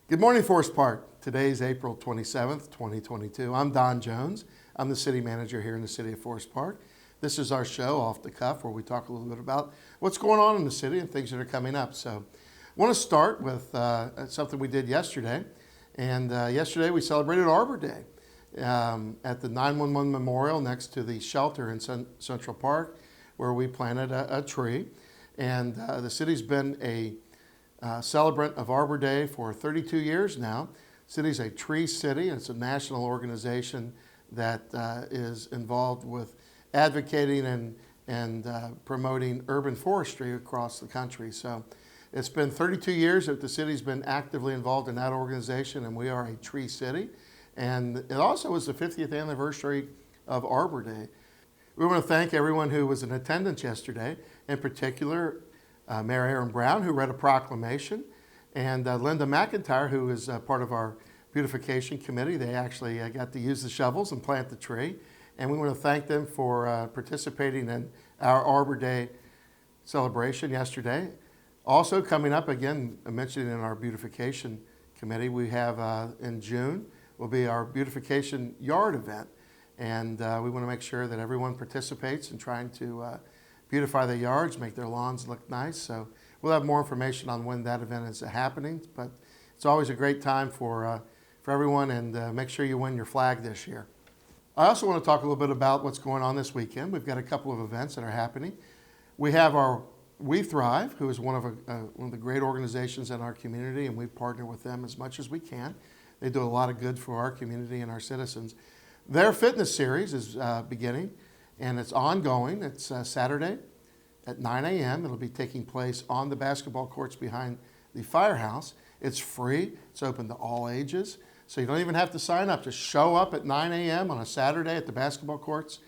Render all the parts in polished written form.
Good morning, Forest Park. Today is April 27th, 2022. I'm Don Jones. I'm the city manager here in the city of Forest Park. This is our show, Off the Cuff, where we talk a little bit about what's going on in the city and things that are coming up. So I want to start with something we did yesterday. And yesterday we celebrated Arbor Day at the 911 Memorial next to the shelter in Central Park, where we planted a tree. And the city's been a celebrant of Arbor Day for 32 years now. City's a tree city, and it's a national organization that is involved with advocating and promoting urban forestry across the country. So it's been 32 years that the city's been actively involved in that organization, and we are a tree city. And it also was the 50th anniversary of Arbor Day. We want to thank everyone who was in attendance yesterday, in particular Mayor Aaron Brown, who read a proclamation, and Linda McIntyre, who is part of our beautification committee. They actually got to use the shovels and plant the tree, and we want to thank them for participating in our Arbor Day celebration yesterday. Also coming up, again, mentioned in our beautification committee, we have in June will be our beautification yard event, and we want to make sure that everyone participates in trying to beautify their yards, make their lawns look nice. So we'll have more information on when that event is happening, but it's always a great time for everyone, and make sure you win your flag this year. I also want to talk a little bit about what's going on this weekend. We've got a couple of events that are happening. We have our We Thrive, who is one of the great organizations in our community, and we partner with them as much as we can. They do a lot of good for our community and our citizens. Their fitness series is beginning, and it's ongoing. It's Saturday at 9 a.m. It'll be taking place on the basketball courts behind the firehouse. It's free. It's open to all ages. So you don't even have to sign up. Just show up at 9 a.m. on a Saturday at the basketball courts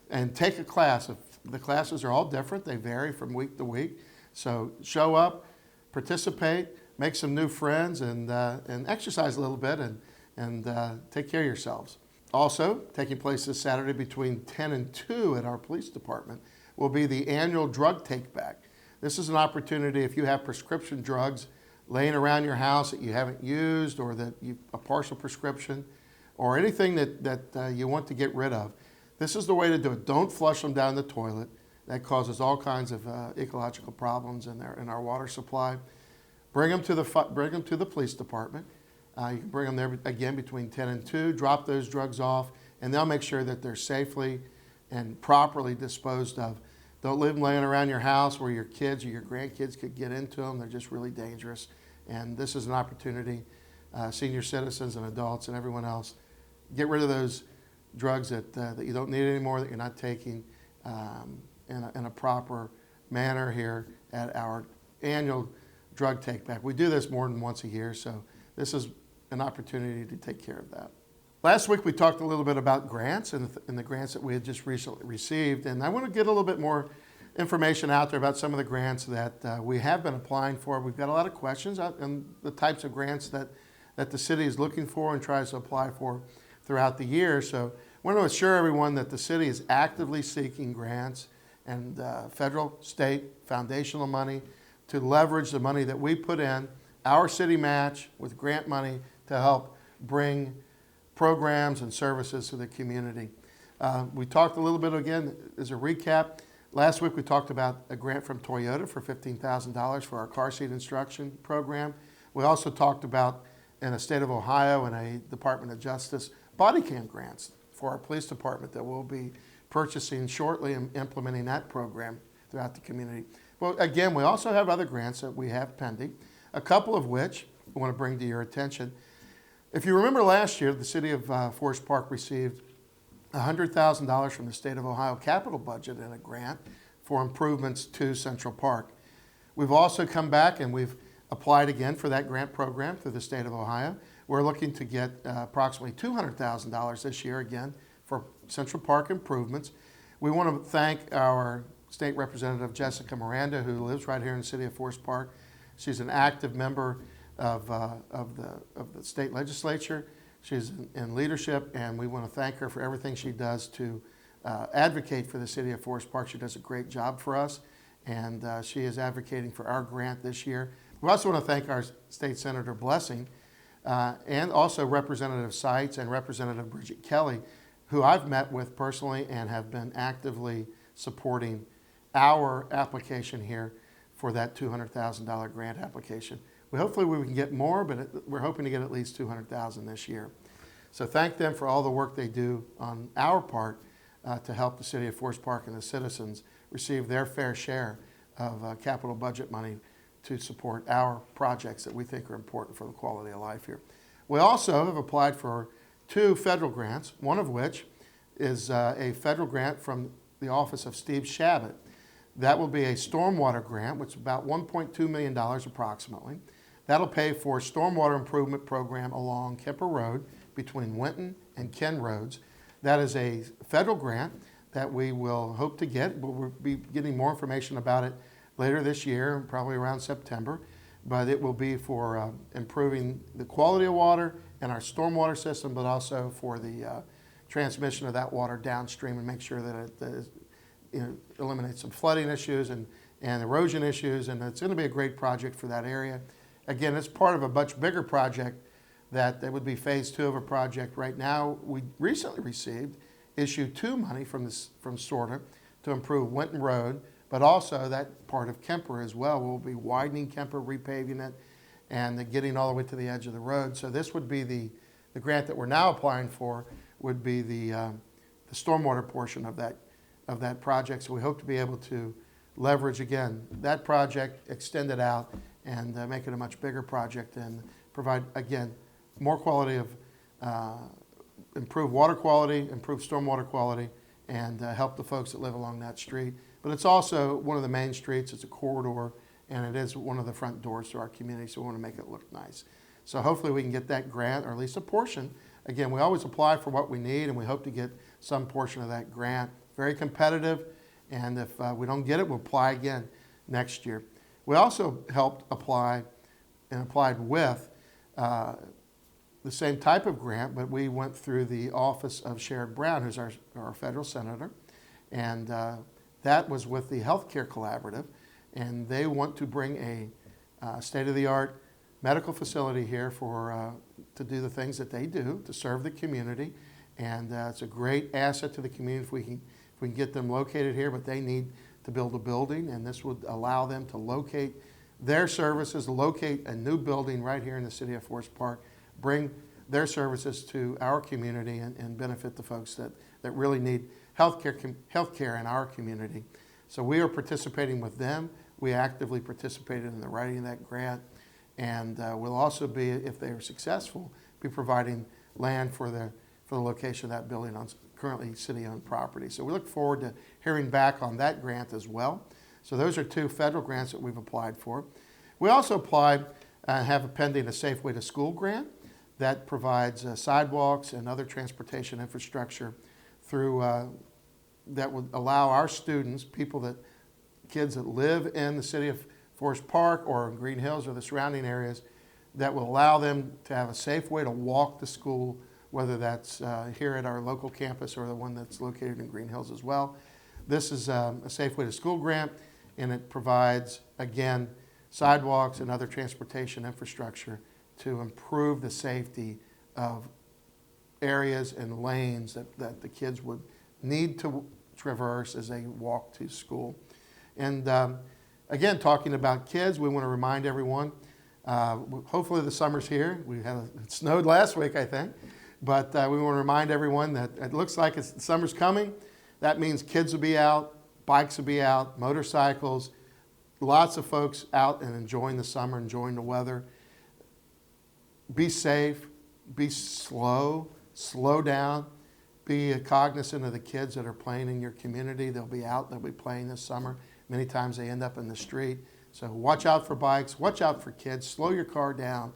and take a class. The classes are all different. They vary from week to week. So show up, participate, make some new friends, and exercise a little bit, and take care of yourselves. Also, taking place this Saturday between 10 and 2 at our police department will be the annual drug take-back. This is an opportunity if you have prescription drugs laying around your house that you haven't used, or that a partial prescription, or anything that you want to get rid of. This is the way to do it. Don't flush them down the toilet. That causes all kinds of ecological problems in our water supply. Bring them to the police department. You can bring them there, again, between 10 and 2, drop those drugs off, and they'll make sure that they're safely and properly disposed of. Don't leave them laying around your house where your kids or your grandkids could get into them. They're just really dangerous. And this is an opportunity, senior citizens and adults and everyone else, get rid of those drugs that you don't need anymore, that you're not taking in a proper manner here at our annual drug take-back. We do this more than once a year, so this is an opportunity to take care of that. Last week we talked a little bit about grants and the grants that we had just recently received, and I want to get a little bit more information out there about some of the grants that we have been applying for. We've got a lot of questions on the types of grants that the city is looking for and tries to apply for throughout the year. So I want to assure everyone that the city is actively seeking grants and federal, state, foundational money to leverage the money that we put in, our city match with grant money, to help bring programs and services to the community. We talked a little bit, again, as a recap. Last week we talked about a grant from Toyota for $15,000 for our car seat instruction program. We also talked about, in the state of Ohio and a Department of Justice, body cam grants for our police department that we'll be purchasing shortly and implementing that program throughout the community. Well, again, we also have other grants that we have pending, a couple of which I want to bring to your attention. If you remember last year, the city of Forest Park received $100,000 from the state of Ohio capital budget in a grant for improvements to Central Park. We've also come back and we've applied again for that grant program through the state of Ohio. We're looking to get approximately $200,000 this year again for Central Park improvements. We want to thank our State Representative Jessica Miranda, who lives right here in the city of Forest Park. She's an active member of the state legislature. She's in leadership, and we want to thank her for everything she does to advocate for the city of Forest Park. She does a great job for us, and she is advocating for our grant this year. We also want to thank our State Senator Blessing, and also Representative Seitz and Representative Bridget Kelly, who I've met with personally and have been actively supporting our application here for that $200,000 grant application. Hopefully we can get more, but we're hoping to get at least $200,000 this year. So thank them for all the work they do on our part to help the City of Forest Park and the citizens receive their fair share of capital budget money to support our projects that we think are important for the quality of life here. We also have applied for 2 federal grants, one of which is a federal grant from the office of Steve Shabbat. That will be a stormwater grant, which is about $1.2 million approximately. That'll pay for a stormwater improvement program along Kemper Road between Winton and Ken Roads. That is a federal grant that we will hope to get. We'll be getting more information about it later this year, probably around September. But it will be for improving the quality of water in our stormwater system, but also for the transmission of that water downstream and make sure that it eliminates some flooding issues and erosion issues. And it's going to be a great project for that area. Again, it's part of a much bigger project that would be phase 2 of a project. Right now, we recently received issue 2 money from SORTA to improve Winton Road, but also that part of Kemper as well. We'll be widening Kemper, repaving it, and getting all the way to the edge of the road. So this would be the grant that we're now applying for would be the stormwater portion of that project. So we hope to be able to leverage, again, that project, extend it out, and make it a much bigger project and provide, again, more quality of, improved water quality, improved stormwater quality, and help the folks that live along that street. But it's also one of the main streets, it's a corridor, and it is one of the front doors to our community, so we want to make it look nice. So hopefully we can get that grant, or at least a portion. Again, we always apply for what we need, and we hope to get some portion of that grant. Very competitive, and if we don't get it, we'll apply again next year. We also helped apply and applied with the same type of grant, but we went through the office of Sherrod Brown, who's our federal senator, and that was with the Healthcare Collaborative, and they want to bring a state-of-the-art medical facility here to do the things that they do to serve the community, and it's a great asset to the community if we can get them located here, but they need to build a building, and this would allow them to locate their services, locate a new building right here in the City of Forest Park, bring their services to our community and benefit the folks that really need healthcare in our community. So we are participating with them. We actively participated in the writing of that grant, and we'll also be, if they are successful, be providing land for the location of that building on currently city-owned property. So we look forward to hearing back on that grant as well. So those are 2 federal grants that we've applied for. We also applied and have pending a Safe Way to School grant that provides sidewalks and other transportation infrastructure through that would allow our students, kids that live in the City of Forest Park or in Green Hills or the surrounding areas, that will allow them to have a safe way to walk to school, whether that's here at our local campus or the one that's located in Green Hills as well. This is a Safe Way to School grant, and it provides, again, sidewalks and other transportation infrastructure to improve the safety of areas and lanes that the kids would need to traverse as they walk to school. And again, talking about kids, we want to remind everyone, hopefully the summer's here. It snowed last week, I think. But we want to remind everyone that it looks like summer's coming. That means kids will be out, bikes will be out, motorcycles, lots of folks out and enjoying the summer, enjoying the weather. Be safe, be slow down, be cognizant of the kids that are playing in your community. They'll be out, they'll be playing this summer. Many times they end up in the street. So watch out for bikes, watch out for kids, slow your car down,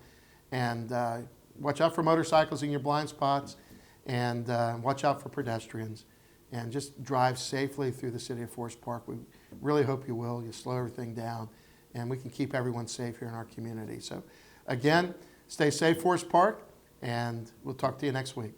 and watch out for motorcycles in your blind spots, and watch out for pedestrians, and just drive safely through the City of Forest Park. We really hope you will. You slow everything down, and we can keep everyone safe here in our community. So again, stay safe, Forest Park, and we'll talk to you next week.